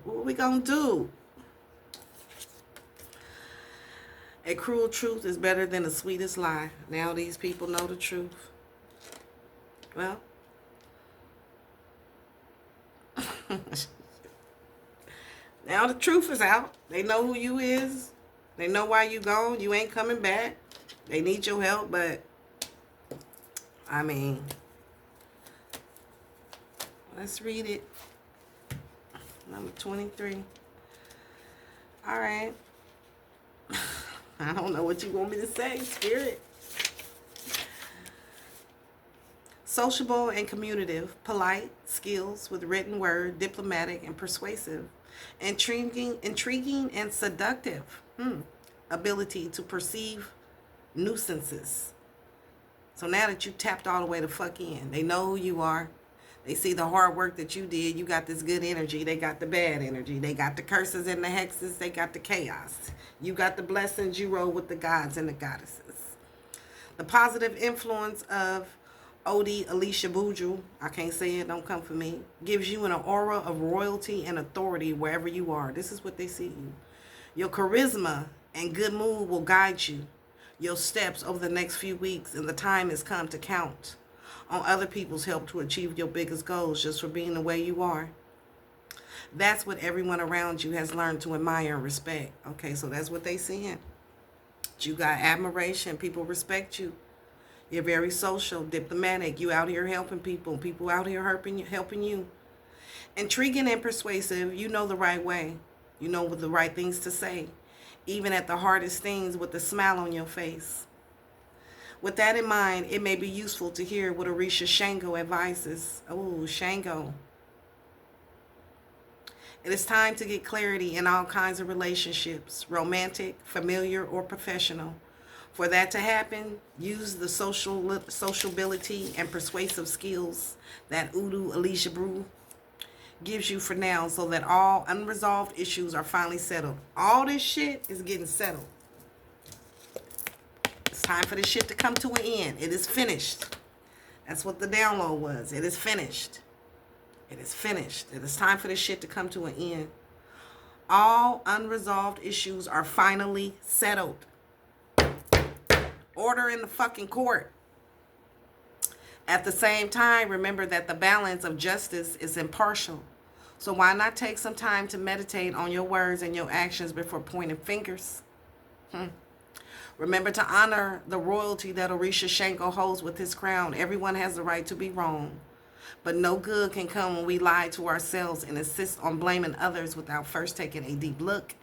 What we gonna do? A cruel truth is better than the sweetest lie. Now these people know the truth. Well, now the truth is out. They know who you is. They know why you gone. You ain't coming back. They need your help, but I mean, let's read it. Number 23. All right. I don't know what you want me to say, Spirit. Sociable and communicative, polite, skills with written word, diplomatic and persuasive, intriguing and seductive, ability to perceive nuisances. So now that you tapped all the way the fuck in, they know who you are. They see the hard work that you did. You got this good energy. They got the bad energy. They got the curses and the hexes. They got the chaos. You got the blessings. You roll with the gods and the goddesses. The positive influence of Odi Alicia Buju, I can't say it, don't come for me, gives you an aura of royalty and authority wherever you are. This is what they see you. Your charisma and good mood will guide you, your steps over the next few weeks, and the time has come to count on other people's help to achieve your biggest goals just for being the way you are. That's what everyone around you has learned to admire and respect. Okay, so that's what they seeing. You got admiration. People respect you. You're very social, diplomatic. You out here helping people. People out here helping you. Intriguing and persuasive. You know the right way. You know the right things to say. Even at the hardest things with a smile on your face. With that in mind, it may be useful to hear what Orisha Shango advises. Oh, Shango. It is time to get clarity in all kinds of relationships, romantic, familiar, or professional. For that to happen, use the sociability and persuasive skills that Udu Alicia Brew gives you for now, so that all unresolved issues are finally settled. All this shit is getting settled. It's time for this shit to come to an end. It is finished. That's what the download was. It is finished. It is finished. It is time for this shit to come to an end. All unresolved issues are finally settled. Order in the fucking court. At the same time, remember that the balance of justice is impartial. So why not take some time to meditate on your words and your actions before pointing fingers? Remember to honor the royalty that Orisha Shango holds with his crown. Everyone has the right to be wrong. But no good can come when we lie to ourselves and insist on blaming others without first taking a deep look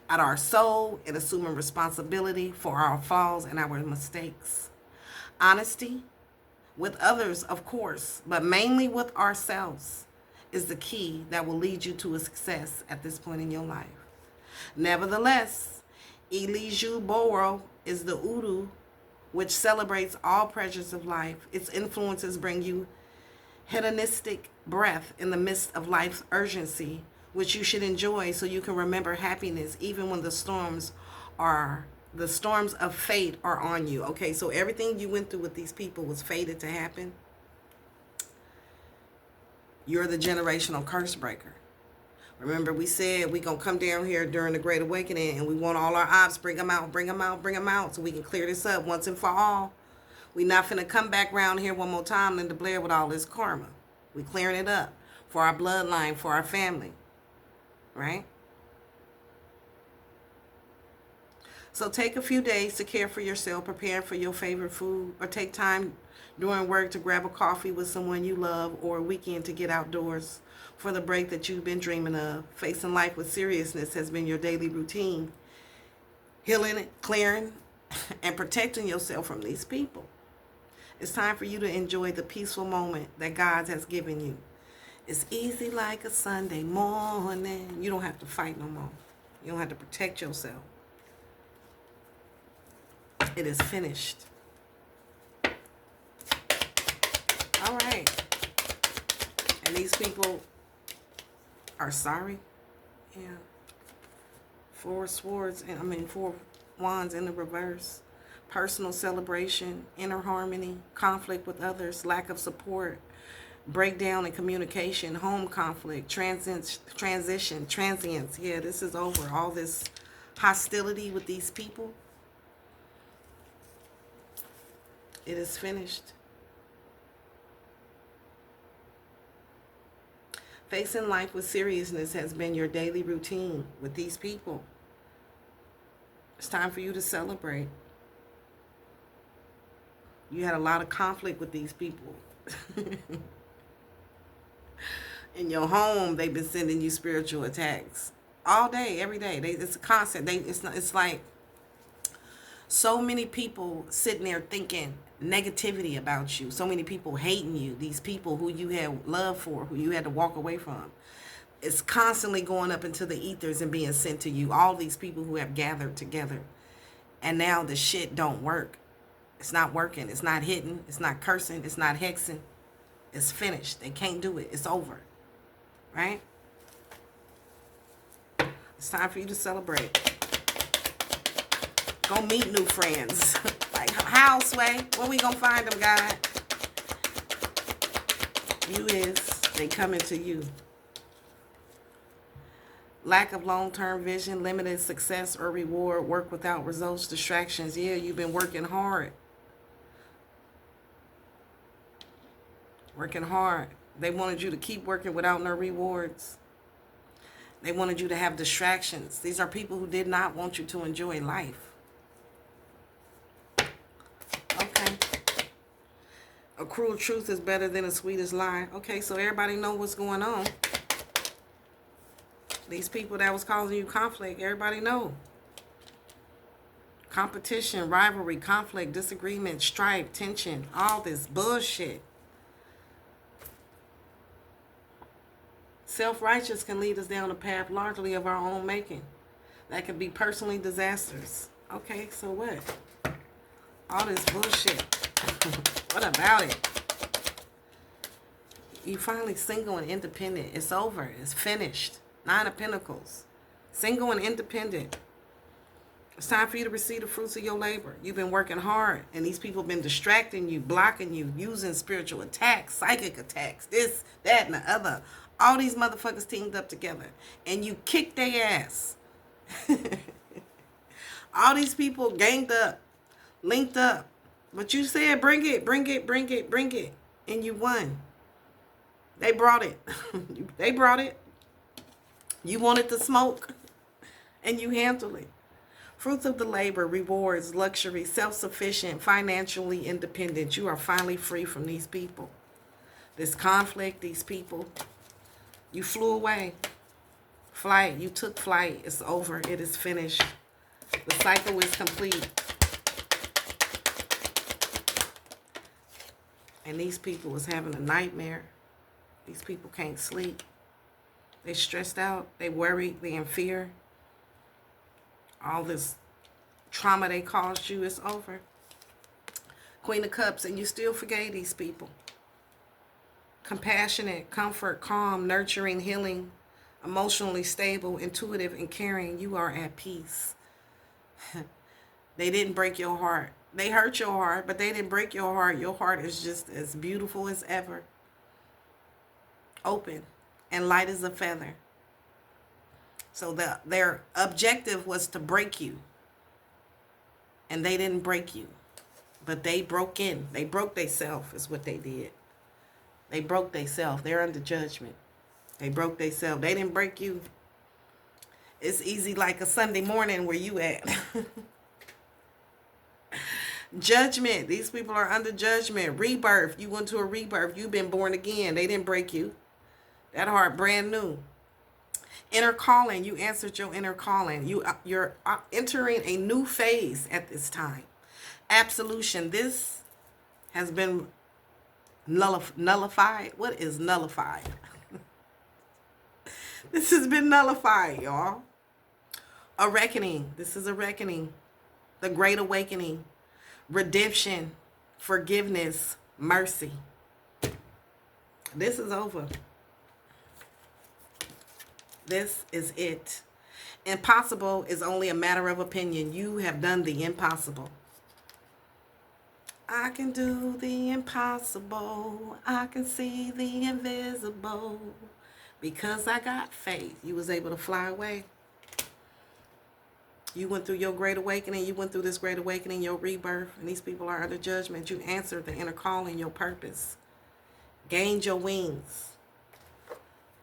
at our soul and assuming responsibility for our flaws and our mistakes. Honesty with others, of course, but mainly with ourselves, is the key that will lead you to a success at this point in your life. Nevertheless, Eliju Boro is the Udu which celebrates all pleasures of life. Its influences bring you hedonistic breath in the midst of life's urgency, which you should enjoy so you can remember happiness even when the storms of fate are on you. Okay, so everything you went through with these people was fated to happen. You're the generational curse breaker. Remember, we said we going to come down here during the Great Awakening and we want all our Opps, bring them out, bring them out, bring them out so we can clear this up once and for all. We not finna come back around here one more time, Linda Blair, with all this karma. We clearing it up for our bloodline, for our family, right? So take a few days to care for yourself, prepare for your favorite food, or take time during work to grab a coffee with someone you love, or a weekend to get outdoors for the break that you've been dreaming of. Facing life with seriousness has been your daily routine. Healing, clearing, and protecting yourself from these people. It's time for you to enjoy the peaceful moment that God has given you. It's easy like a Sunday morning. You don't have to fight no more. You don't have to protect yourself. It is finished. All right. And these people are sorry. Yeah. 4 wands in the reverse. Personal celebration, inner harmony, conflict with others, lack of support, breakdown in communication, home conflict, transition, transience. Yeah, this is over. All this hostility with these people, it is finished. Facing life with seriousness has been your daily routine with these people. It's time for you to celebrate. You had a lot of conflict with these people. In your home, they've been sending you spiritual attacks all day, every day. It's a constant. It's like so many people sitting there thinking negativity about you. So many people hating you. These people who you had love for, who you had to walk away from. It's constantly going up into the ethers and being sent to you. All these people who have gathered together. And now the shit don't work. It's not working. It's not hitting. It's not cursing. It's not hexing. It's finished. They can't do it. It's over. Right? It's time for you to celebrate. Go meet new friends. Like, how, Sway? Where we gonna find them, God? You is. They coming to you. Lack of long-term vision, limited success or reward, work without results, distractions. Yeah, you've been working hard. Working hard. They wanted you to keep working without no rewards. They wanted you to have distractions. These are people who did not want you to enjoy life. Okay. A cruel truth is better than a sweetest lie. Okay, so everybody know what's going on. These people that was causing you conflict, everybody know. Competition, rivalry, conflict, disagreement, strife, tension, all this bullshit. Self-righteous can lead us down a path largely of our own making. That could be personally disastrous. Okay, so what? All this bullshit. What about it? You finally single and independent. It's over. It's finished. 9 of Pentacles. Single and independent. It's time for you to receive the fruits of your labor. You've been working hard, and these people have been distracting you, blocking you, using spiritual attacks, psychic attacks, this, that, and the other. All these motherfuckers teamed up together, and you kicked their ass. All these people ganged up, linked up. But you said, bring it, bring it, bring it, bring it. And you won. They brought it. They brought it. You wanted the smoke, and you handled it. Fruits of the labor, rewards, luxury, self-sufficient, financially independent. You are finally free from these people. This conflict, these people. You flew away. Flight. You took flight. It's over. It is finished. The cycle is complete. And these people was having a nightmare. These people can't sleep. They stressed out. They worried. They in fear. All this trauma they caused you is over. Queen of Cups, and you still forgave these people. compassionate, comfort, calm, nurturing, healing, emotionally stable, intuitive, and caring. You are at peace. They didn't break your heart. They hurt your heart, but they didn't break your heart. Your heart is just as beautiful as ever. Open and light as a feather. So their objective was to break you. And they didn't break you. But they broke in. They broke themselves is what they did. They broke themselves. They're under judgment. They broke themselves. They didn't break you. It's easy like a Sunday morning where you at. Judgment. These people are under judgment. Rebirth. You went to a rebirth. You've been born again. They didn't break you. That heart brand new. Inner calling. You answered your inner calling. You're entering a new phase at this time. Absolution. This has been nullified. What is nullified? This has been nullified, y'all. A reckoning. This is a reckoning. The great awakening. Redemption. Forgiveness. Mercy. This is over. This is it. Impossible is only a matter of opinion. You have done the impossible. I can do the impossible. I can see the invisible. Because I got faith, you was able to fly away. You went through your great awakening. You went through this great awakening, your rebirth. And these people are under judgment. You answered the inner calling, your purpose. Gained your wings.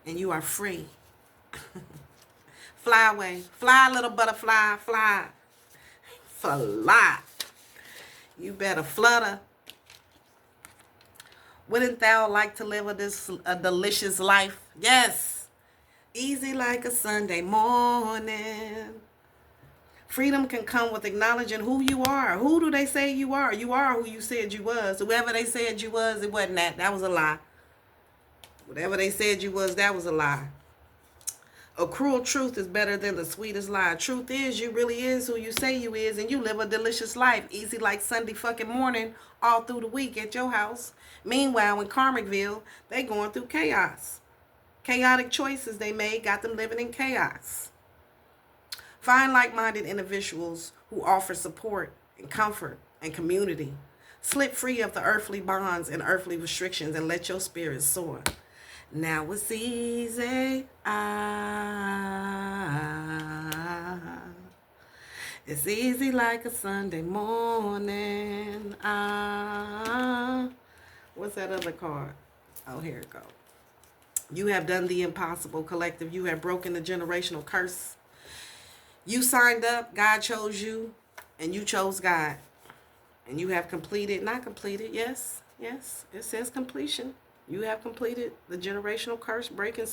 And you are free. Fly away. Fly, little butterfly. Fly. Fly. You better flutter. Wouldn't thou like to live a delicious life? Yes. Easy like a Sunday morning. Freedom can come with acknowledging who you are. Who do they say you are? You are who you said you was. Whoever they said you was, it wasn't that. That was a lie. Whatever they said you was, that was a lie. A cruel truth is better than the sweetest lie. Truth is, you really is who you say you is, and you live a delicious life. Easy like Sunday fucking morning, all through the week at your house. Meanwhile, in Karmicville, they going through chaos. Chaotic choices they made got them living in chaos. Find like-minded individuals who offer support and comfort and community. Slip free of the earthly bonds and earthly restrictions and let your spirit soar. Now it's easy. It's easy like a Sunday morning. What's that other card? Oh, here it goes. You have done the impossible, collective. You have broken the generational curse. You signed up. God chose you. And you chose God. And you have completed, not completed, yes, it says completion. You have completed the generational curse breaking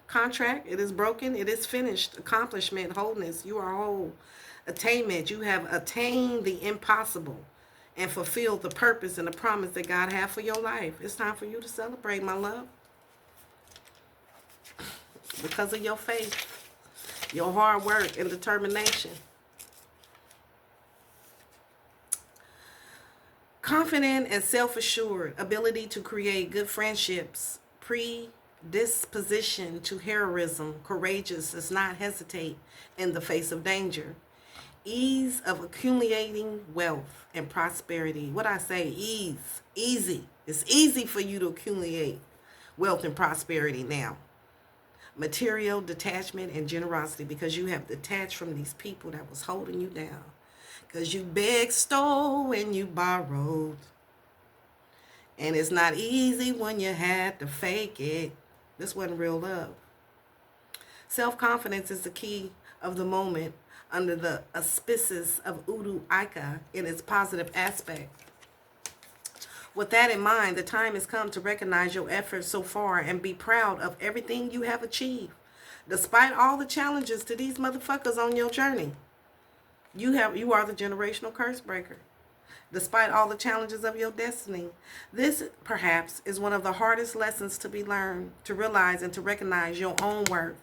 contract. It is broken. It is finished. Accomplishment, wholeness. You are whole. Attainment. You have attained the impossible and fulfilled the purpose and the promise that God had for your life. It's time for you to celebrate, my love. Because of your faith, your hard work and determination. Confident and self-assured, ability to create good friendships, predisposition to heroism, courageous, does not hesitate in the face of danger, ease of accumulating wealth and prosperity. What I say, ease, easy. It's easy for you to accumulate wealth and prosperity now. Material detachment and generosity, because you have detached from these people that was holding you down. Because you begged, stole, and you borrowed. And it's not easy when you had to fake it. This wasn't real love. Self-confidence is the key of the moment under the auspices of Udu Aika in its positive aspect. With that in mind, the time has come to recognize your efforts so far and be proud of everything you have achieved. Despite all the challenges to these motherfuckers on your journey. You are the generational curse breaker. Despite all the challenges of your destiny, this perhaps is one of the hardest lessons to be learned, to realize and to recognize your own worth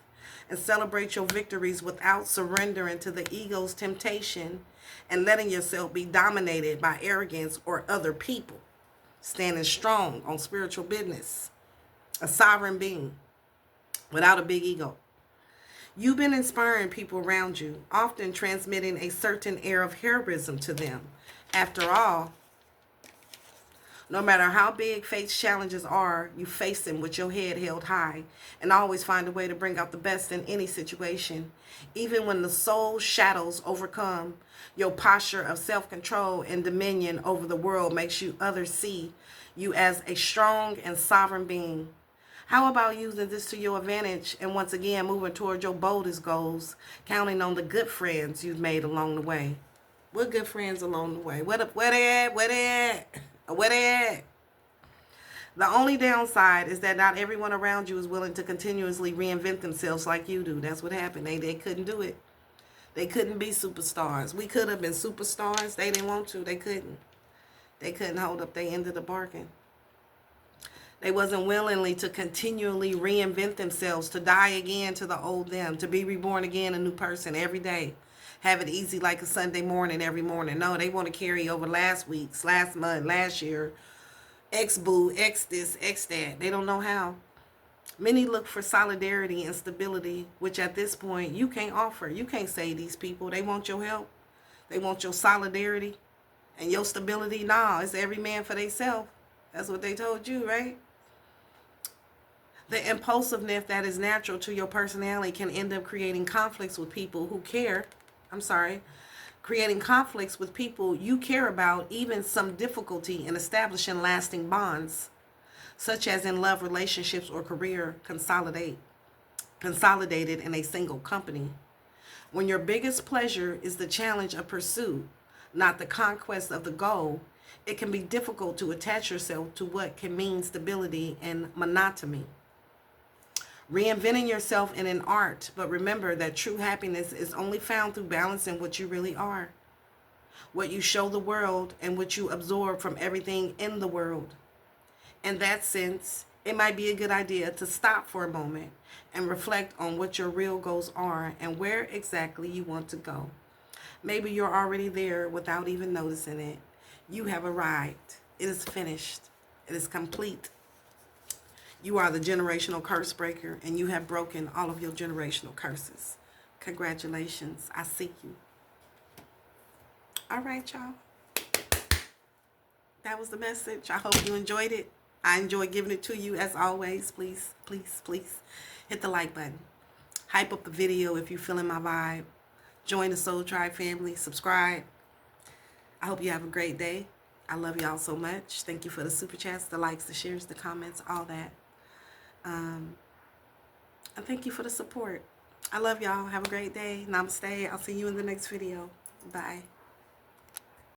and celebrate your victories without surrendering to the ego's temptation and letting yourself be dominated by arrogance or other people. standing strong on spiritual business, a sovereign being without a big ego. You've been inspiring people around you, often transmitting a certain air of heroism to them. After all, no matter how big faith's challenges are, you face them with your head held high and always find a way to bring out the best in any situation. Even when the soul's shadows overcome, your posture of self-control and dominion over the world makes you others see you as a strong and sovereign being. How about using this to your advantage and once again moving toward your boldest goals, counting on the good friends you've made along the way? What good friends along the way? Where they at? Where they at? Where they at? The only downside is that not everyone around you is willing to continuously reinvent themselves like you do. That's what happened. They couldn't do it. They couldn't be superstars. We could have been superstars. They didn't want to. They couldn't. They couldn't hold up their end of the bargain. They wasn't willingly to continually reinvent themselves, to die again to the old them, to be reborn again a new person every day. Have it easy like a Sunday morning every morning. No, they want to carry over last week's, last month, last year. X-boo, X this, X that. They don't know how. Many look for solidarity and stability, which at this point you can't offer. You can't save these people. They want your help. They want your solidarity and your stability. Nah, it's every man for theyself. That's what they told you, right? The impulsiveness that is natural to your personality can end up creating conflicts with people who care. Creating conflicts with people you care about, even some difficulty in establishing lasting bonds, such as in love relationships or career consolidated in a single company. When your biggest pleasure is the challenge of pursuit, not the conquest of the goal, it can be difficult to attach yourself to what can mean stability and monotony. Reinventing yourself in an art, but remember that true happiness is only found through balancing what you really are, what you show the world, and what you absorb from everything in the world. In that sense, it might be a good idea to stop for a moment and reflect on what your real goals are and where exactly you want to go. Maybe you're already there without even noticing it. You have arrived. It is finished. It is complete. You are the generational curse breaker, and you have broken all of your generational curses. Congratulations. I see you. All right, y'all. That was the message. I hope you enjoyed it. I enjoy giving it to you as always. Please, please, please hit the like button. Hype up the video if you're feeling my vibe. Join the Soul Tribe family. Subscribe. I hope you have a great day. I love y'all so much. Thank you for the super chats, the likes, the shares, the comments, all that. And thank you for the support. I love y'all. Have a great day. Namaste. I'll see you in the next video. Bye.